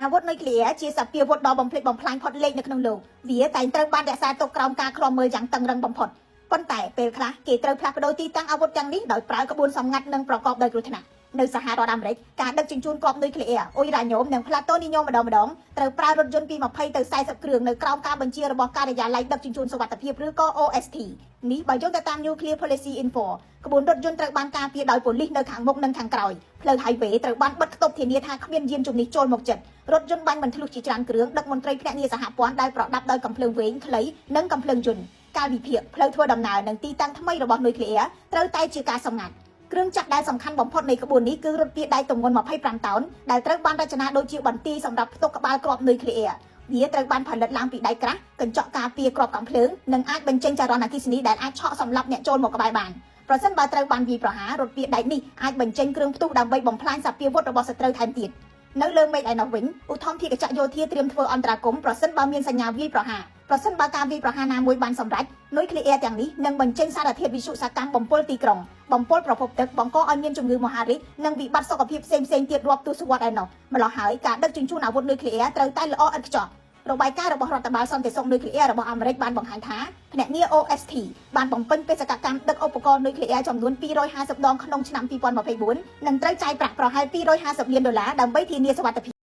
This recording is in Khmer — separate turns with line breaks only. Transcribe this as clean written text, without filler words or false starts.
អាវុធនុយក្លេអ៊ែរជាសភាវុធដ៏បំផ្លិចបំផ្លាញផុតលេខនៅក្នុងលោកវាតែងត្រូវបានរក្សាទុកក្រោមការឃ្លាំមើលយ៉ាងតឹងរ៉ឹងបំផុតប៉ុន្តែពេលខ្លះគេត្រូវផ្លាស់ប្ដូរទីតាំងអាវុធទាំងនេះដោយប្រើក្បួនសម្ងាត់និងប្រកបដោយគ្រោះថ្នាក់នៅសហរដ្ឋអាមេរិកការដឹកជញ្ជូនគ្រាប់នុយក្លេអ៊ែរអ៊ុយរ៉ាញ៉ូមនិងផ្លាតូនីញ៉ូមម្ដងត្រូវប្រើរថយន្តពី20ទៅ40គ្រឿងនៅក្រោមការបញ្ជារបស់ការិយាល័យដឹកជញ្ជូនសុវត្ថិភាពឬក៏ OST នេះបើយោងទៅតាម Nuclear Policy Info ក្បួនរថយន្តត្រូវបានការពារដោយប៉ូលីសនៅខាងមុខនិងខាងក្រោយផ្លូវ highway ត្រូវបានបិទខ្ទប់ធានាថាគ្មានយានជំនិះចូលមកជិតរថយន្តបាញ់មិនធ្លុះជាច្រើនគ្រឿងដឹកមន្ត្រីភ្នាក់ងារសហព័ន្ធដែលប្រដាប់ដោយកាំភ្លើងវែងខ្លីនិងកាំភ្លើងយន្តការវិភាគផ្លូវធ្វើដំណើរនិងទីតាំងថ្មីរបស់នុយក្លេអ៊ែរត្រូវតែជាការសម្ងាត់គ្រឿងចក្រដែលសំខាន់បំផុតនៃក្បួននេះគឺរថពាដែកទម្ងន់25តោនដែលត្រូវបានរចនាដូចជាបន្ទាយសម្រាប់ផ្ទុកក្បាលគ្រាប់នុយក្លេអ៊ែរវាត្រូវបានផលិតឡើងពីដែកក្រាស់កញ្ចក់ការពារគ្រាប់កាំភ្លើងនិងអាចបញ្ចេញចរន្តអគ្គិសនីដែលអាចឆក់សម្លាប់អ្នកចូលមកក្បែរបានប្រសិនបើត្រូវបានវាយប្រហាររថពាដែកនេះអាចបញ្ចេញគ្រឿងផ្ទុះដើម្បីបំផ្លាញសភាវុធរបស់សត្រូវថែមទៀតនៅលើមេឃឯណោះវិញឧទ្ធម្ភាគចក្រយោធាត្រៀមធ្វើអន្តរាគមន៍ប្រសិនបើមានសញ្ញាវាយប្រហារប្រសិនបើការវាយប្រហារណាមួយបានសម្រេចនុយក្លេអ៊ែរទាំងនេះនឹងបញ្ចេញសារធាតុវិទ្យុសកម្មបំពុលទីក្រុងបំពុលប្រភពទឹកបង្កឲ្យមានជំងឺមហារីកនិងវិបត្តិសុខភាពផ្សេងទៀតរាប់ទសវត្សរ៍ឯណោះម្ល៉េះហើយការដឹកជញ្ជូនអាវុធនុយក្លេអ៊ែរត្រូវតែល្អឥតខ្ចោះរបាយការណ៍របស់រដ្ឋបាលសន្តិសុខនុយក្លេអ៊ែររបស់អាមេរិកបានបង្ហាញថាភ្នាក់ងារ OST បានបំពេញបេសកកម្មដឹកឧបករណ៍នុយក្លេអ៊ែរចំនួន250ដងក្នុងឆ្នាំ2024និងត្រូវចាយប្រាក់ប្រហែល$250លានដើម្បីធានាសុវត្ថិភាព